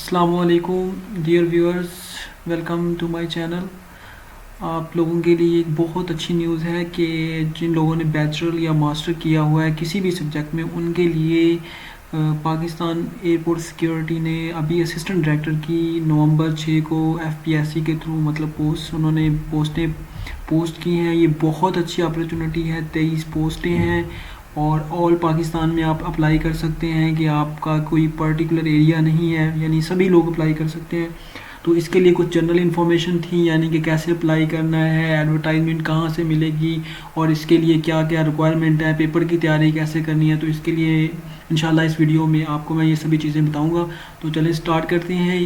अस्सलामुअलैकुम dear viewers, welcome to my channel. आप लोगों के लिए एक बहुत अच्छी न्यूज़ है कि जिन लोगों ने बैचलर या मास्टर किया हुआ है किसी भी सब्जेक्ट में, उनके लिए पाकिस्तान एयरपोर्ट सिक्योरिटी ने अभी असिस्टेंट डायरेक्टर की नवंबर 6 को एफपीएससी के थ्रू मतलब उन्होंने पोस्ट की हैं। ये बहुत अच्छी अपॉर्चुनिटी है। 23 पोस्टें हैं और ऑल पाकिस्तान में आप अप्लाई कर सकते हैं कि आपका कोई पर्टिकुलर एरिया नहीं है, यानी सभी लोग अप्लाई कर सकते हैं। तो इसके लिए कुछ जनरल इन्फॉर्मेशन थी, यानी कि कैसे अप्लाई करना है, एडवर्टाइजमेंट कहाँ से मिलेगी और इसके लिए क्या क्या रिक्वायरमेंट है, पेपर की तैयारी कैसे करनी है। तो इसके लिए इंशाल्लाह इस वीडियो में आपको मैं ये सभी चीज़ें बताऊँगा। तो चलिए स्टार्ट करते हैं।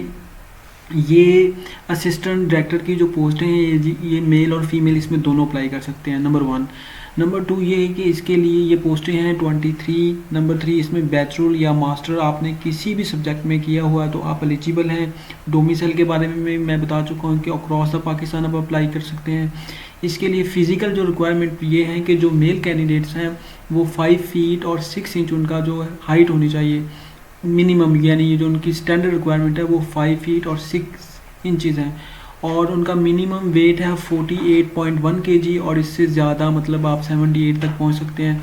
ये असिस्टेंट डायरेक्टर की जो पोस्ट हैं ये मेल और फीमेल इसमें दोनों अप्लाई कर सकते हैं, नंबर 1। नंबर 2 ये है कि इसके लिए ये पोस्टें हैं 23। नंबर 3 इसमें बैचलर या मास्टर आपने किसी भी सब्जेक्ट में किया हुआ है तो आप एलिजिबल हैं। डोमिसाइल के बारे में मैं बता चुका हूँ कि अक्रॉस द पाकिस्तान आप अप्लाई कर सकते हैं। इसके लिए फ़िज़िकल जो रिक्वायरमेंट ये है कि जो मेल कैंडिडेट्स हैं वो 5 फीट और 6 इंच उनका जो हाइट होनी चाहिए मिनिमम, यानी ये जो उनकी स्टैंडर्ड रिक्वायरमेंट है वो 5 फीट और 6 इंचज़ है। और उनका मिनिमम वेट है 48.1 kg और इससे ज़्यादा मतलब आप 78 तक पहुंच सकते हैं।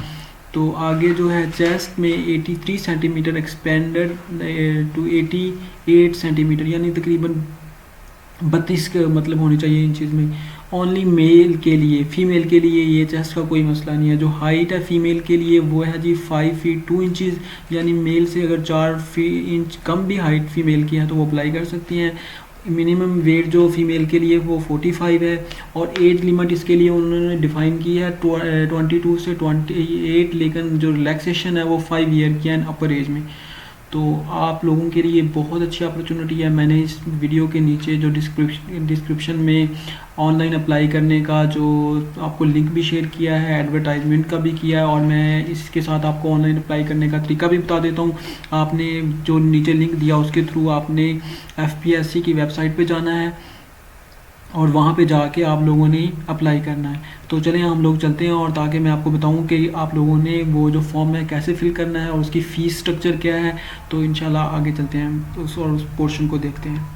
तो आगे जो है चेस्ट में 83 सेंटीमीटर एक्सपेंडेड टू 88 सेंटीमीटर, यानी तकरीबन 32 मतलब होनी चाहिए इन चीज़ में। ओनली मेल के लिए, फीमेल के लिए ये चेस्ट का कोई मसला नहीं है। जो हाइट है फीमेल के लिए वो है जी 5 फीट 2 इंचज़, यानी मेल से अगर 4 इंच कम भी हाइट फीमेल की है तो वो अप्लाई कर सकती हैं। मिनिमम वेट जो फीमेल के लिए वो 45 है और एज लिमिट इसके लिए उन्होंने डिफ़ाइन की है 22 से 28, लेकिन जो रिलैक्सेशन है वो 5 ईयर की है अपर एज में। तो आप लोगों के लिए बहुत अच्छी अपॉर्चुनिटी है। मैंने इस वीडियो के नीचे जो डिस्क्रिप्शन में ऑनलाइन अप्लाई करने का जो आपको लिंक भी शेयर किया है, एडवर्टाइजमेंट का भी किया है, और मैं इसके साथ आपको ऑनलाइन अप्लाई करने का तरीका भी बता देता हूँ। आपने जो नीचे लिंक दिया उसके थ्रू आपने एफपीएससी की वेबसाइट पे जाना है और वहाँ पे जाके आप लोगों ने अप्लाई करना है। तो चलें हम लोग चलते हैं और ताकि मैं आपको बताऊं कि आप लोगों ने वो जो फॉर्म है कैसे फिल करना है और उसकी फ़ीस स्ट्रक्चर क्या है। तो इंशाल्लाह आगे चलते हैं उस पोर्शन को देखते हैं।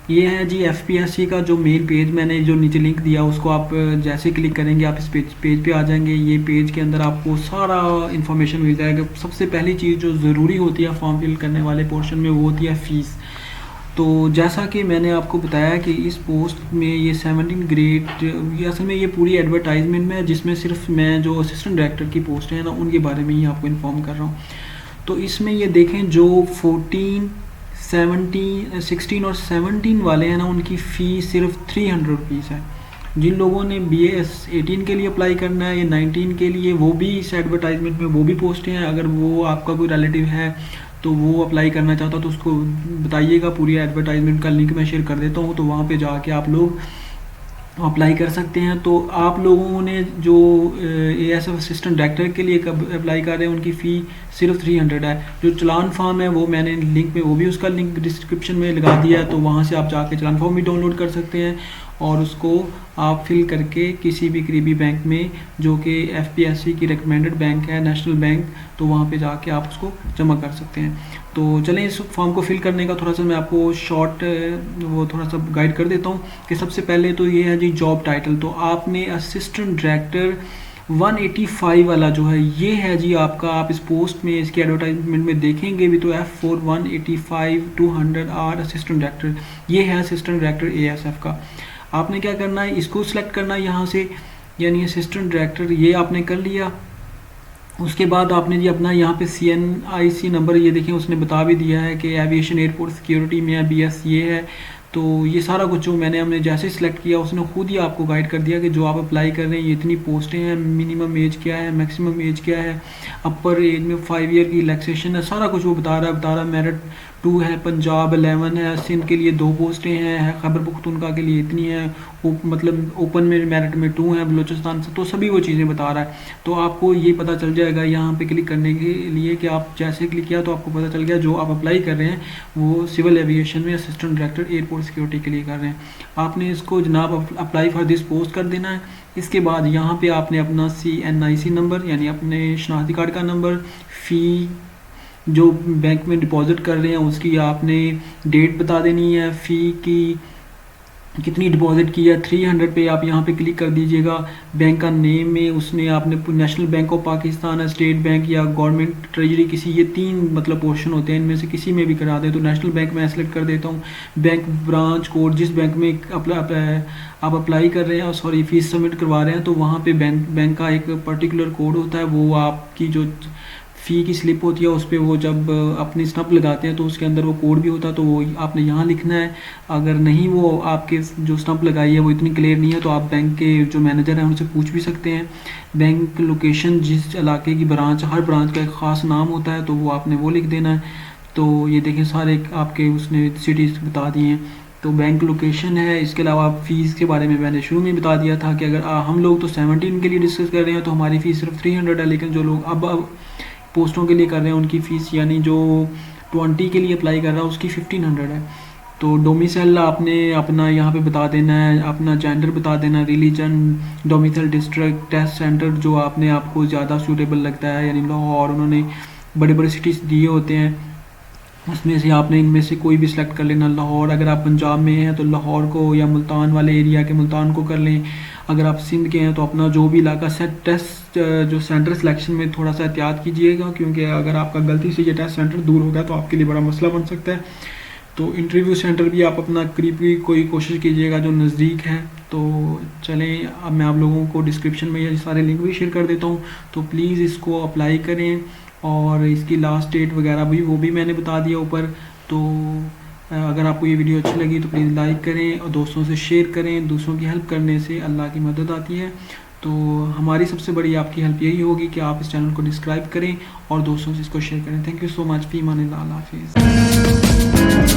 ये है जी एफपीएससी का जो मेन पेज, मैंने जो नीचे लिंक दिया उसको आप जैसे क्लिक करेंगे आप इस पेज पे आ जाएंगे। ये पेज के अंदर आपको सारा इन्फॉर्मेशन मिल जाएगा। सबसे पहली चीज़ जो ज़रूरी होती है फॉर्म फिल करने वाले पोर्शन में वो होती है फ़ीस। तो जैसा कि मैंने आपको बताया कि इस पोस्ट में ये 17 ग्रेड, ये असल में ये पूरी एडवर्टाइजमेंट में है जिसमें सिर्फ मैं जो असिस्टेंट डायरेक्टर की पोस्ट है ना उनके बारे में ही आपको इन्फॉर्म कर रहा हूँ। तो इसमें ये देखें जो 16 और 17 वाले हैं ना उनकी फ़ीस सिर्फ 300 रुपीज़ है। जिन लोगों ने BAS 18 के लिए अप्लाई करना है या 19 के लिए, वो भी इस एडवर्टाइजमेंट में वो भी पोस्टें हैं। अगर वो आपका कोई रिलेटिव है तो वो अप्लाई करना चाहता तो उसको बताइएगा। पूरी एडवर्टाइजमेंट का लिंक मैं शेयर कर देता हूँ, तो वहाँ पे जाके आप लोग अप्लाई कर सकते हैं। तो आप लोगों ने जो ASF असिस्टेंट डायरेक्टर के लिए कब अप्लाई कर रहे हैं उनकी फ़ी सिर्फ 300 है। जो चलान फॉर्म है वो मैंने लिंक में, वो भी उसका लिंक डिस्क्रिप्शन में लगा दिया है, तो वहाँ से आप जाके चलान फॉर्म भी डाउनलोड कर सकते हैं और उसको आप फिल करके किसी भी करीबी बैंक में जो कि एफपीएससी की रिकमेंडेड बैंक है, नेशनल बैंक, तो वहाँ पे जाके आप उसको जमा कर सकते हैं। तो चलें इस फॉर्म को फिल करने का थोड़ा सा मैं आपको शॉर्ट वो थोड़ा सा गाइड कर देता हूँ कि सबसे पहले तो ये है जी जॉब टाइटल। तो आपने असिस्टेंट डायरेक्टर 185 वाला जो है ये है जी आपका, आप इस पोस्ट में इसके एडवर्टाइजमेंट में देखेंगे भी तो F4 185 200 आर असिस्टेंट डायरेक्टर, ये है असिस्टेंट डायरेक्टर ASF का। आपने क्या करना है, इसको सिलेक्ट करना है यहाँ से, यानी असिस्टेंट डायरेक्टर ये आपने कर लिया। उसके बाद आपने जी अपना यहाँ पे CNIC नंबर ये देखें उसने बता भी दिया है कि एविएशन एयरपोर्ट सिक्योरिटी में है, BS ये है। तो ये सारा कुछ जो हमने जैसे सिलेक्ट किया उसने खुद ही आपको गाइड कर दिया कि जो आप अप्लाई कर रहे हैं ये इतनी पोस्टें हैं, मिनिमम एज क्या है, मैक्सिमम एज क्या है, अपर एज में 5 ईयर की रिलैक्सेशन है, सारा कुछ वो बता रहा है। मेरिट 2 है, पंजाब 11 है, सिंध के लिए 2 पोस्टें हैं, खैबर पख्तूनख्वा के लिए इतनी है, मतलब ओपन में मेरिट में 2 हैं बलूचिस्तान से, तो सभी वो चीज़ें बता रहा है। तो आपको ये पता चल जाएगा यहाँ पे क्लिक करने के लिए कि आप जैसे क्लिक किया तो आपको पता चल गया जो आप अप्लाई कर रहे हैं वो सिविल एविएशन में असिस्टेंट डायरेक्टर एयरपोर्ट सिक्योरिटी के लिए कर रहे हैं। आपने इसको जनाब अप्लाई फॉर दिस पोस्ट कर देना है। इसके बाद यहाँ पे आपने अपना CNIC नंबर यानी अपने शनाख्ती कार्ड का नंबर, फ़ी जो बैंक में डिपॉजिट कर रहे हैं उसकी आपने डेट बता देनी है, फ़ी की कितनी डिपॉजिट की है 300 पे आप यहाँ पे क्लिक कर दीजिएगा। बैंक का नेम में उसमें आपने नेशनल बैंक ऑफ पाकिस्तान है, स्टेट बैंक या गवर्नमेंट ट्रेजरी किसी, ये 3 मतलब पोर्शन होते हैं, इनमें से किसी में भी करा दे। तो नेशनल बैंक में सेलेक्ट कर देता हूँ। बैंक ब्रांच कोड जिस बैंक में आप अप्लाई कर रहे हैं, सॉरी फीस सबमिट करवा रहे हैं, तो वहाँ पे बैंक का एक पर्टिकुलर कोड होता है। वो आपकी जो फ़ी की स्लिप होती है उस पर वो जब अपनी स्टम्प लगाते हैं तो उसके अंदर वो कोड भी होता है, तो वो आपने यहाँ लिखना है। अगर नहीं वो आपके जो स्टम्प लगाई है वो इतनी क्लियर नहीं है तो आप बैंक के जो मैनेजर हैं उनसे पूछ भी सकते हैं। बैंक लोकेशन जिस इलाके की ब्रांच, हर ब्रांच का एक ख़ास नाम होता है तो वो आपने वो लिख देना है। तो ये देखें सारे आपके उसने सिटीज़ बता दिए हैं। तो बैंक लोकेशन है। इसके अलावा फ़ीस के बारे में मैंने शुरू में बता दिया था कि अगर हम लोग तो 17 के लिए डिस्कस कर रहे हैं तो हमारी फ़ीस सिर्फ 300 है, लेकिन जो लोग अब पोस्टों के लिए कर रहे हैं उनकी फ़ीस यानी जो 20 के लिए अप्लाई कर रहा है उसकी 1500 है। तो डोमिसाइल आपने अपना यहाँ पे बता देना है, अपना जेंडर बता देना, religion, domicile, district, test centre जो आपने आपको ज़्यादा सूटेबल लगता है यानी लाहौर, उन्होंने बड़े बड़े सिटीज़ दिए होते हैं उसमें से आपने इनमें से कोई भी सिलेक्ट कर लेना। लाहौर, अगर आप पंजाब में हैं तो लाहौर को, या मुल्तान वाले एरिया के मुल्तान को कर लें। अगर आप सिंध के हैं तो अपना जो भी इलाका टेस्ट जो सेंटर सिलेक्शन में थोड़ा सा एहतियात कीजिएगा, क्योंकि अगर आपका गलती से ये टेस्ट सेंटर दूर हो गया तो आपके लिए बड़ा मसला बन सकता है। तो इंटरव्यू सेंटर भी आप अपना करीबी कोई कोशिश कीजिएगा जो नज़दीक है। तो चलें, अब मैं आप लोगों को डिस्क्रिप्शन में ये सारे लिंक भी शेयर कर देता हूँ, तो प्लीज़ इसको अप्लाई करें। और इसकी लास्ट डेट वगैरह भी वो भी मैंने बता दिया ऊपर। तो अगर आपको ये वीडियो अच्छी लगी तो प्लीज़ लाइक करें और दोस्तों से शेयर करें। दूसरों की हेल्प करने से अल्लाह की मदद आती है। तो हमारी सबसे बड़ी आपकी हेल्प यही होगी कि आप इस चैनल को सब्सक्राइब करें और दोस्तों से इसको शेयर करें। Thank you so much. फ़ी अमान अल्लाह, हाफ़िज़।